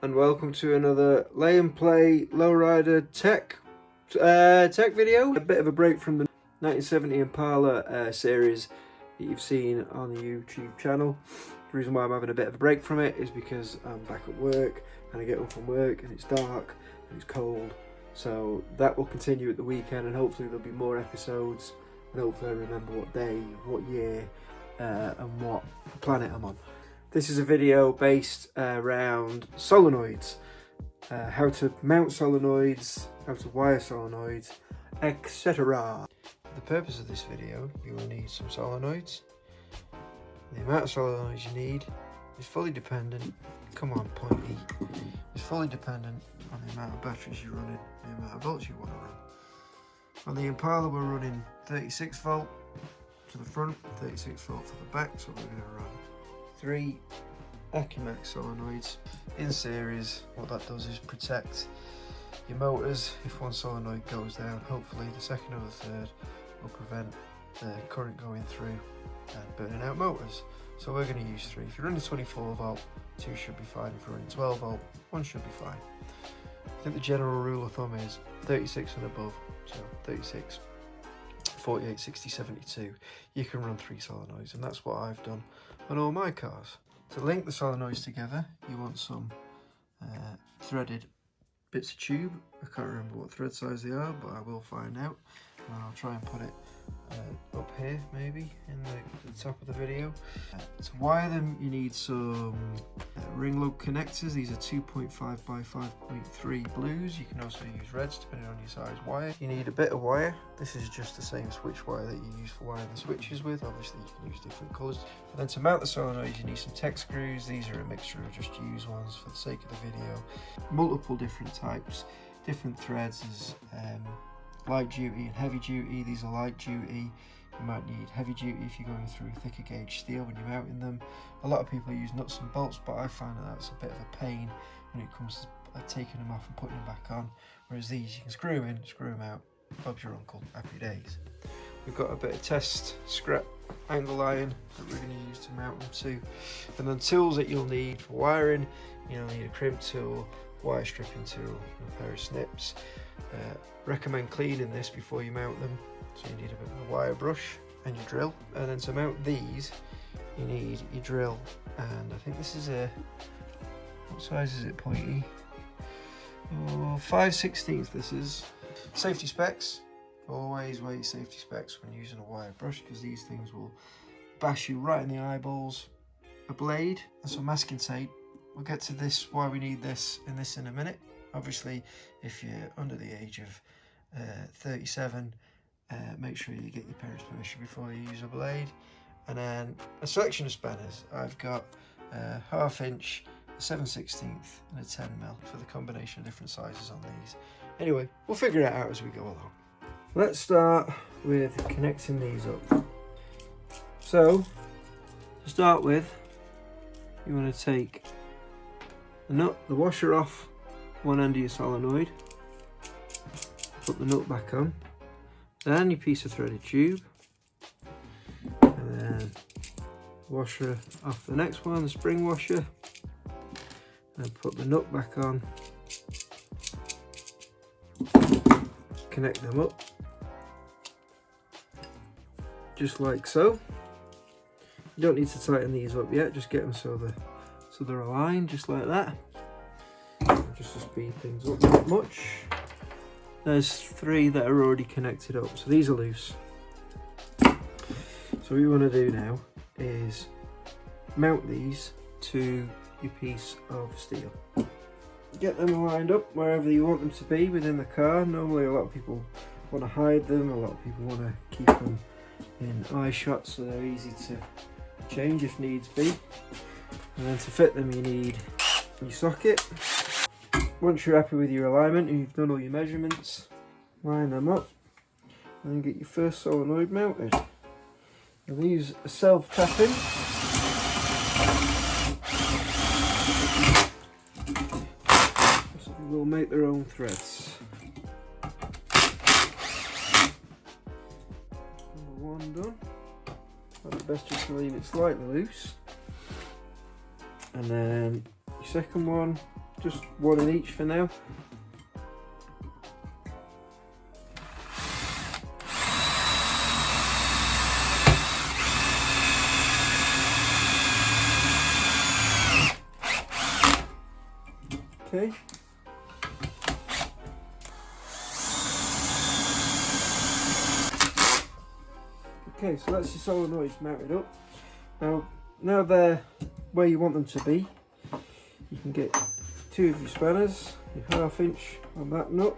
and welcome to another lay and play Lowrider tech video. A bit of a break from the 1970 Impala series that you've seen on the YouTube channel. The reason why I'm having a bit of a break from it is because I'm back at work and I get home from work and it's dark and it's cold, so that will continue at the weekend, and hopefully there'll be more episodes, and hopefully I remember what day, what year and what planet I'm on. This is a video based around solenoids, how to mount solenoids, how to wire solenoids, etc. For the purpose of this video, you will need some solenoids. The amount of solenoids you need is fully dependent, come on Pointy, it's fully dependent on the amount of batteries you're running, the amount of volts you want to run. On the Impala we're running 36 volt to the front, 36 volt to the back, so we're going to run 3 Acumax solenoids in series. What that does is protect your motors. If one solenoid goes down, hopefully the second or the third will prevent the current going through and burning out motors. So we're going to use 3. If you're running 24 volt, 2 should be fine. If you're running 12 volt, 1 should be fine. I think the general rule of thumb is 36 and above, so 36, 48, 60, 72, you can run 3 solenoids, and that's what I've done on all my cars. To link the solenoids together, you want some threaded bits of tube. I can't remember what thread size they are, but I will find out, and I'll try and put it up here maybe in the top of the video. To wire them you need some ring lug connectors. These are 2.5 by 5.3 blues. You can also use reds depending on your size wire. You need a bit of wire. This is just the same switch wire that you use for wiring the switches with. Obviously you can use different colours. And then to mount the solenoids you need some tech screws. These are a mixture of just used ones for the sake of the video. Multiple different types, different threads. There's light duty and heavy duty. These are light duty. You might need heavy duty if you're going through thicker gauge steel when you're mounting them. A lot of people use nuts and bolts, but I find that that's a bit of a pain when it comes to taking them off and putting them back on. Whereas these, you can screw them in, screw them out. Bob's your uncle, happy days. We've got a bit of test scrap angle iron that we're going to use to mount them to. And then tools that you'll need for wiring, you'll need a crimp tool, wire stripping tool, and a pair of snips. Recommend cleaning this before you mount them, so you need a bit of a wire brush and your drill. And then to mount these you need your drill, and I think this is a, what size is it, Pointy? Oh, 5/16 this is. Safety specs, always wear your safety specs when using a wire brush, because these things will bash you right in the eyeballs. A blade and some masking tape. We'll get to this, why we need this in a minute. Obviously if you're under the age of 37, make sure you get your parents' permission before you use a blade. And then a selection of spanners. I've got a 1/2 inch, a 7/16 and a 10mm for the combination of different sizes on these. Anyway, we'll figure it out as we go along. Let's start with connecting these up. So to start with, you want to take the nut, the washer off one end of your solenoid, put the nut back on, then your piece of threaded tube, and then washer off the next one, the spring washer, and put the nut back on, connect them up just like so. You don't need to tighten these up yet, just get them so they're aligned just like that, just to speed things up not much. There's 3 that are already connected up, so these are loose. So what you want to do now is mount these to your piece of steel. Get them lined up wherever you want them to be within the car. Normally a lot of people want to hide them, a lot of people want to keep them in eye shot so they're easy to change if needs be. And then to fit them you need your socket. Once you're happy with your alignment and you've done all your measurements, line them up and then get your first solenoid mounted. And these are self-tapping. So they will make their own threads. Number 1 done. That's best just to leave it slightly loose. And then your second one, just one in each for now. Okay. Okay, so that's your solenoids mounted up. Now they're where you want them to be. You can get 2 of your spanners, your 1/2 inch on that nut,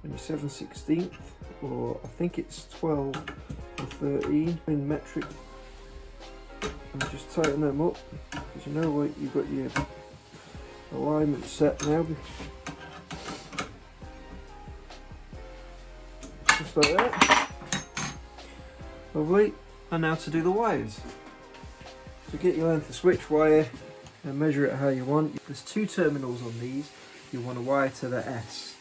and your 7/16, or I think it's 12 or 13 in metric, and just tighten them up, because you know what, you've got your alignment set now. Just like that. Lovely. And now to do the wires. So get your length of switch wire and measure it how you want. There's 2 terminals on these. You want to wire to the S.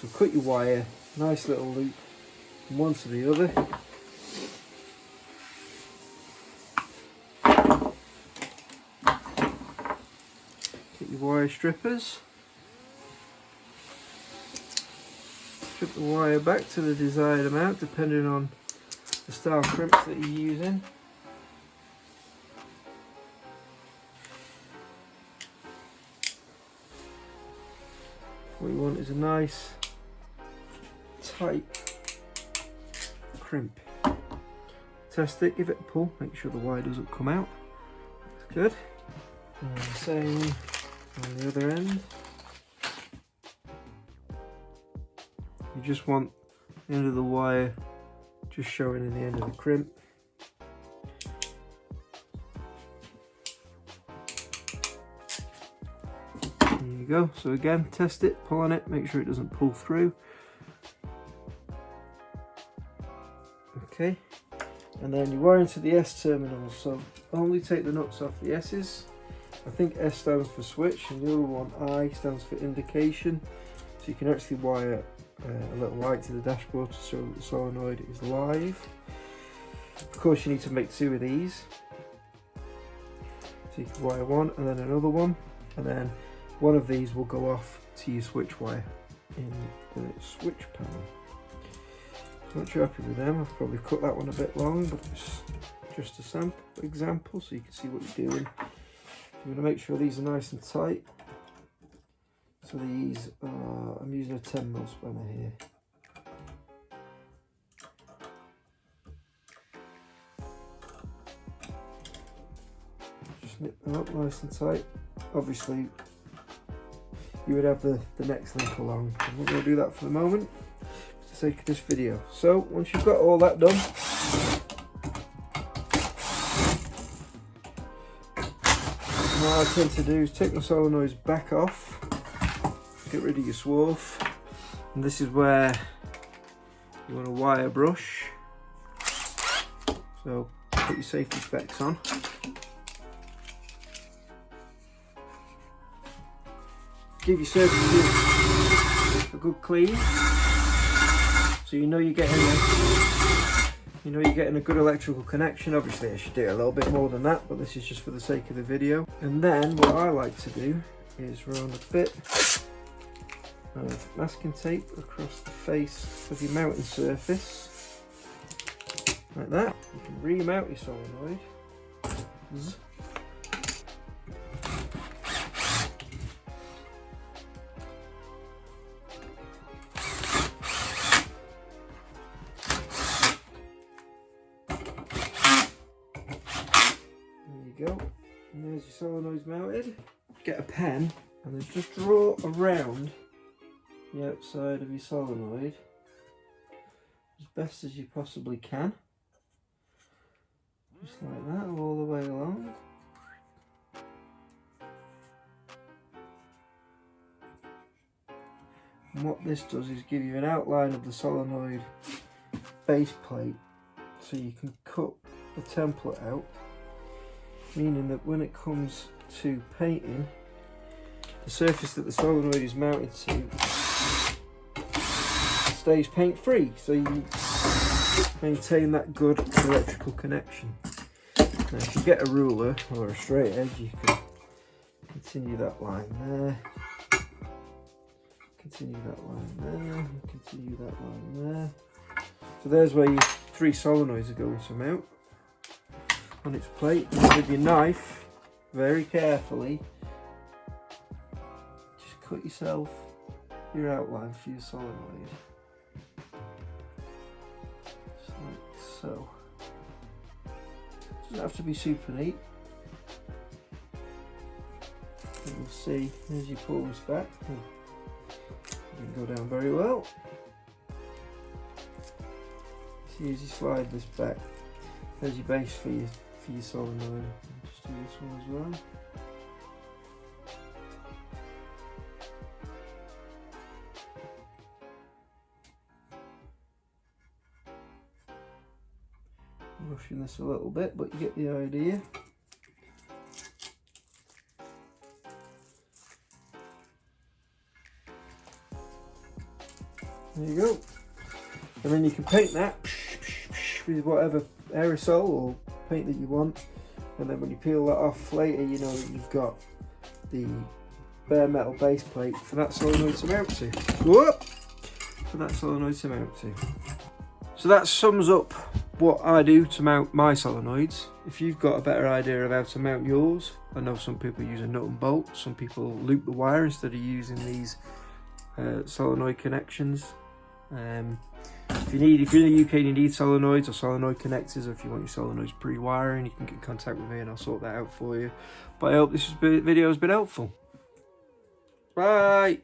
So cut your wire, nice little loop from one to the other. Get your wire strippers. Strip the wire back to the desired amount depending on the style crimps that you're using. What you want is a nice tight crimp. Test it, give it a pull, make sure the wire doesn't come out. That's good. And same on the other end. You just want the end of the wire just showing in the end of the crimp. There you go. So again, test it, pull on it, make sure it doesn't pull through. Okay, and then you wire into the S terminals. So only take the nuts off the S's. I think S stands for switch, and the other one, I, stands for indication. So you can actually wire a little light to the dashboard to show that the solenoid is live. Of course, you need to make 2 of these. So you can wire one and then another one, and then one of these will go off to your switch wire in the switch panel. So once you're happy with them, I've probably cut that one a bit long, but it's just a sample example so you can see what you're doing. You're going to make sure these are nice and tight. So these are, I'm using a 10mm spanner here. Just nip them up nice and tight. Obviously, you would have the next link along. I'm not going to do that for the moment, for the sake of this video. So once you've got all that done, what I tend to do is take my solenoids back off. Get rid of your swarf, and this is where you want a wire brush. So put your safety specs on. Give your surfaces a good clean, so you know you're getting a good electrical connection. Obviously, I should do a little bit more than that, but this is just for the sake of the video. And then what I like to do is run a bit of masking tape across the face of your mounting surface, like that. You can remount your solenoid. There you go. And there's your solenoids mounted. Get a pen and then just draw around the outside of your solenoid as best as you possibly can, just like that, all the way along. And what this does is give you an outline of the solenoid base plate, so you can cut the template out, meaning that when it comes to painting, the surface that the solenoid is mounted to stays paint free, so you maintain that good electrical connection. Now if you get a ruler or a straight edge, you can continue that line there. continue that line there, continue that line there. So there's where your 3 solenoids are going to mount on its plate. And with your knife, very carefully, just cut yourself your outline for your solenoid. Just like so. Doesn't have to be super neat. And you'll see as you pull this back, it can go down very well. See as you slide this back, there's your base for your solenoid. Just do this one as well. I'm rushing this a little bit, but you get the idea. There you go. And then you can paint that with whatever aerosol or paint that you want. And then when you peel that off later, you know that you've got the bare metal base plate for that solenoid to mount to. Whoop! For that solenoid to mount to. So that sums up what I do to mount my solenoids. If you've got a better idea of how to mount yours, I know some people use a nut and bolt, some people loop the wire instead of using these solenoid connections. If you're in the UK and you need solenoids or solenoid connectors, or if you want your solenoids pre-wiring, you can get in contact with me and I'll sort that out for you. But I hope this video has been helpful. Bye!